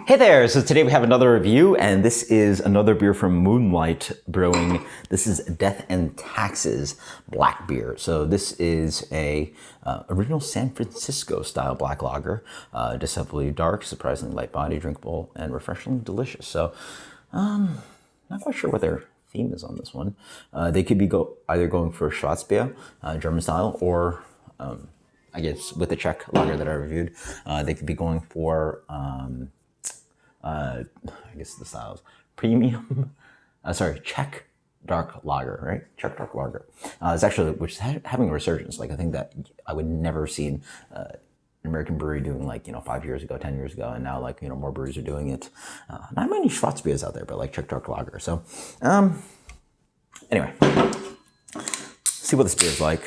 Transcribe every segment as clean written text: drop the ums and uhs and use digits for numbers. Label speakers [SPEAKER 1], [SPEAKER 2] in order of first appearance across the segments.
[SPEAKER 1] Hey there! So today we have another review, and this is another beer from Moonlight Brewing. This is Death and Taxes black beer. So this is a original San Francisco style black lager, deceptively dark, surprisingly light body, drinkable, and refreshingly delicious. So, not quite sure what their theme is on this one. They could be either going for Schwarzbier, German style, or I guess with the Czech lager that I reviewed, they could be going for I guess the styles premium, Czech dark lager, right? Czech dark lager. It's actually, which is having a resurgence. Like I think that I would never have seen an American brewery doing 5 years ago, 10 years ago, and now more breweries are doing it. Not many Schwarzbiers out there, but like Czech dark lager. So, anyway, see what this beer is like.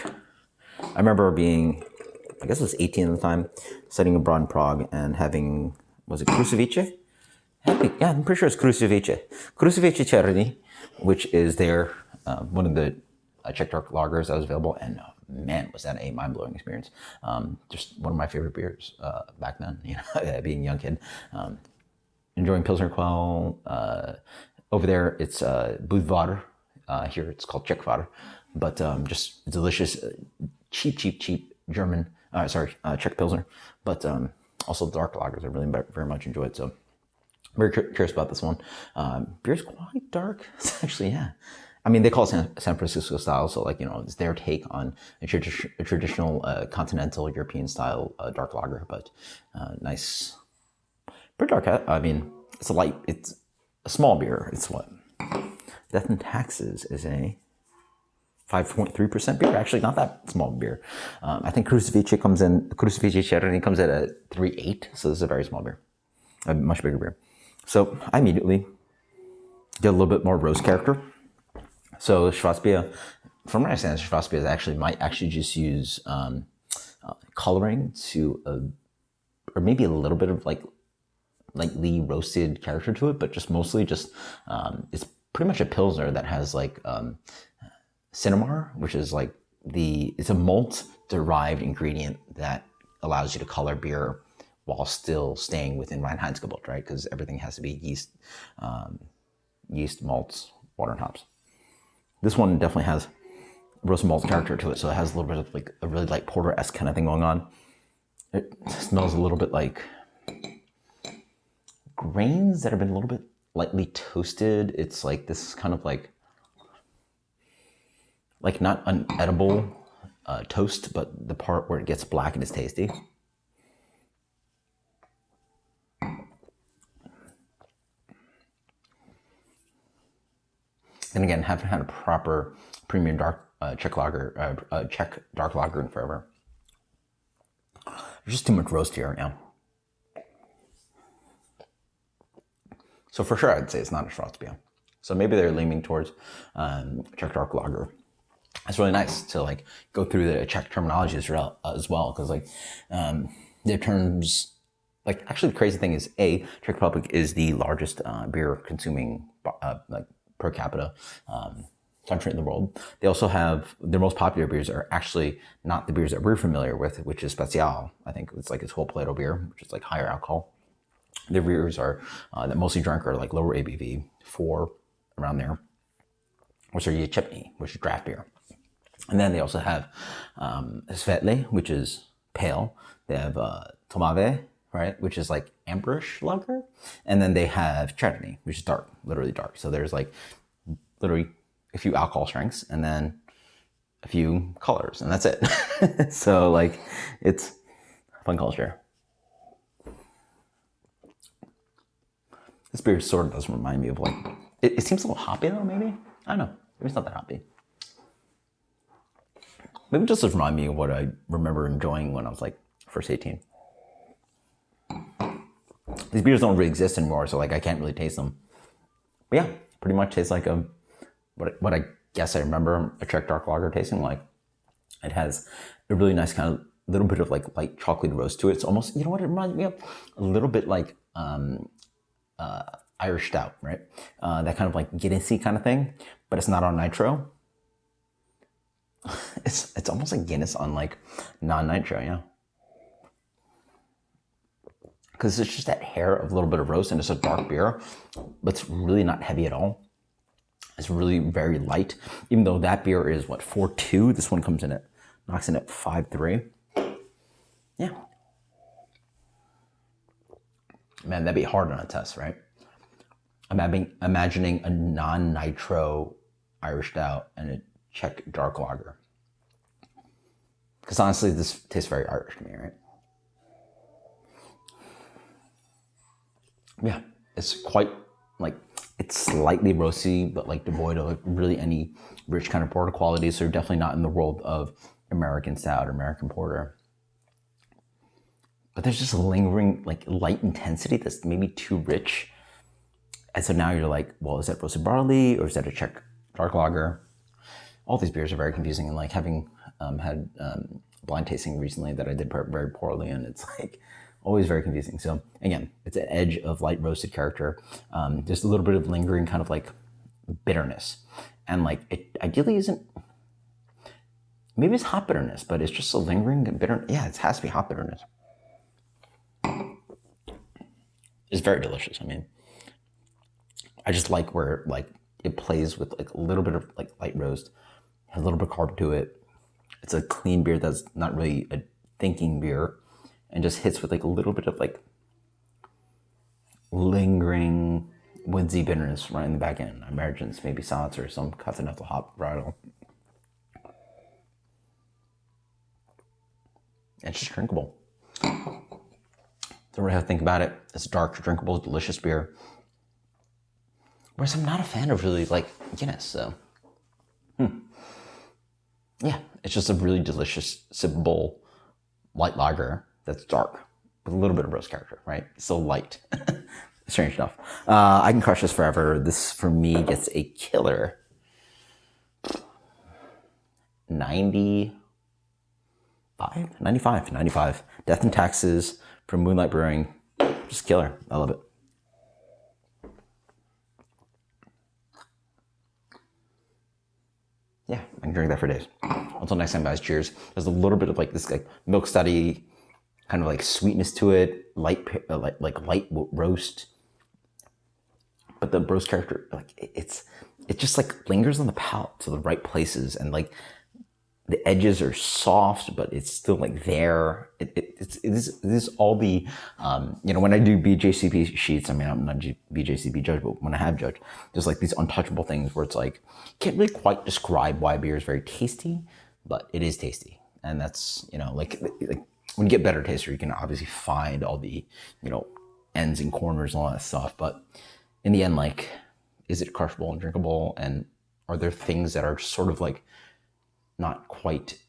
[SPEAKER 1] I remember being, I guess I was 18 at the time, studying abroad in Prague and having, was it Krušovice? Yeah, I'm pretty sure it's Krušovice. Krušovice Černý, which is their, one of the Czech dark lagers that was available. And man, was that a mind-blowing experience. Just one of my favorite beers back then, being a young kid. Enjoying Pilsner Quell. Over there, it's Budvar. Here it's called Czechvar. But just delicious, cheap German, Czech Pilsner. But also the dark lagers I really very much enjoyed. So very curious about this one. Beer's quite dark. It's actually, yeah. I mean, they call it San Francisco style, so it's their take on a traditional continental European style dark lager, but nice. Pretty dark. I mean, it's a small beer. It's what? Death and Taxes is a 5.3% beer. Actually, not that small beer. I think Krušovice Černý comes at a 3.8, so this is a very small beer. A much bigger beer. So I immediately get a little bit more roast character. So Schwarzbier, from what I understand, Schwarzbier might actually just use coloring to, or maybe a little bit of lightly roasted character to it, but just mostly it's pretty much a Pilsner that has Cinnamar, which is it's a malt derived ingredient that allows you to color beer while still staying within Reinheitsgebot, right? Because everything has to be yeast, malts, water, and hops. This one definitely has roast malt character to it, so it has a little bit of a really light porter-esque kind of thing going on. It smells a little bit like grains that have been a little bit lightly toasted. It's this kind of not unedible toast, but the part where it gets black and is tasty. And again, haven't had a proper premium dark Czech dark lager in forever. There's just too much roast here right now. So for sure, I'd say it's not a Schwarzbier. So maybe they're leaning towards Czech dark lager. It's really nice to go through the Czech terminology as well, because their terms. Actually, the crazy thing is, Czech Republic is the largest beer consuming per capita country in the world. They also have their most popular beers are actually not the beers that we're familiar with, which is Special. I think it's a whole Plato beer, which is higher alcohol. Their beers are that mostly drunk are lower ABV, 4 around there, which are Yechepny, which is draft beer. And then they also have Svetlé, which is pale. They have Tmavě, right, which is amberish lager. And then they have Černý, which is dark, literally dark. So there's literally a few alcohol strengths and then a few colors, and that's it. So it's fun culture. This beer sort of does remind me of it seems a little hoppy though, maybe? I don't know. Maybe it's not that hoppy. Maybe it just does remind me of what I remember enjoying when I was first 18. These beers don't really exist anymore, so I can't really taste them. But yeah, pretty much tastes like what I guess I remember a Czech dark lager tasting like. It has a really nice kind of little bit of light chocolate roast to it. It's almost, you know what it reminds me of? A little bit Irish stout, right? That kind of Guinnessy kind of thing, but it's not on nitro. It's almost like Guinness on non-nitro, yeah. because it's just that hair of a little bit of roast, and it's a dark beer, but it's really not heavy at all. It's really very light, even though that beer is what, 4.2. This one comes in at, knocks in at 5.3. Yeah. Man, that'd be hard on a test, right? I'm imagining a non-nitro Irish stout and a Czech dark lager. Because honestly, this tastes very Irish to me, right? Yeah, it's quite like, it's slightly roasty, but like devoid of like really any rich kind of porter qualities. So you're definitely not in the world of American stout or American porter. But there's just a lingering like light intensity that's maybe too rich. And so now you're like, well, is that roasted barley or is that a Czech dark lager? All these beers are very confusing, and like having had blind tasting recently that I did very poorly, and it's like always very confusing. So again, it's an edge of light roasted character. There's a little bit of lingering kind of like bitterness, and like it ideally isn't. Maybe it's hot bitterness, but it's just a lingering bitter. Yeah, it has to be hot bitterness. It's very delicious. I mean, I just like where like it plays with like a little bit of like light roast, has a little bit of carb to it. It's a clean beer that's not really a thinking beer, and just hits with like a little bit of like lingering woodsy bitterness right in the back end. I imagine it's maybe Sats or some continental hop varietal. It's just drinkable. Don't really have to think about it. It's dark, drinkable, delicious beer. Whereas I'm not a fan of really like Guinness, so. Yeah, it's just a really delicious, sippable, light lager that's dark with a little bit of roast character, right? It's so light. Strange enough. I can crush this forever. This, for me, gets a killer 95. Death and Taxes from Moonlight Brewing. Just killer. I love it. Yeah, I can drink that for days. Until next time, guys, cheers. There's a little bit of like this like milk study, kind of like sweetness to it, light roast. But the roast character, like it just like lingers on the palate to the right places, and like the edges are soft, but it's still like there. It is all the, when I do BJCP sheets, I mean, I'm not a BJCP judge, but when I have judged, there's like these untouchable things where it's like, can't really quite describe why beer is very tasty, but it is tasty. And that's, like when you get better taster, you can obviously find all the, ends and corners and all that stuff. But in the end, like, is it crushable and drinkable? And are there things that are sort of like, not quite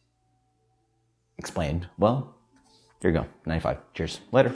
[SPEAKER 1] explained? Well, there you go. 95. Cheers. Later.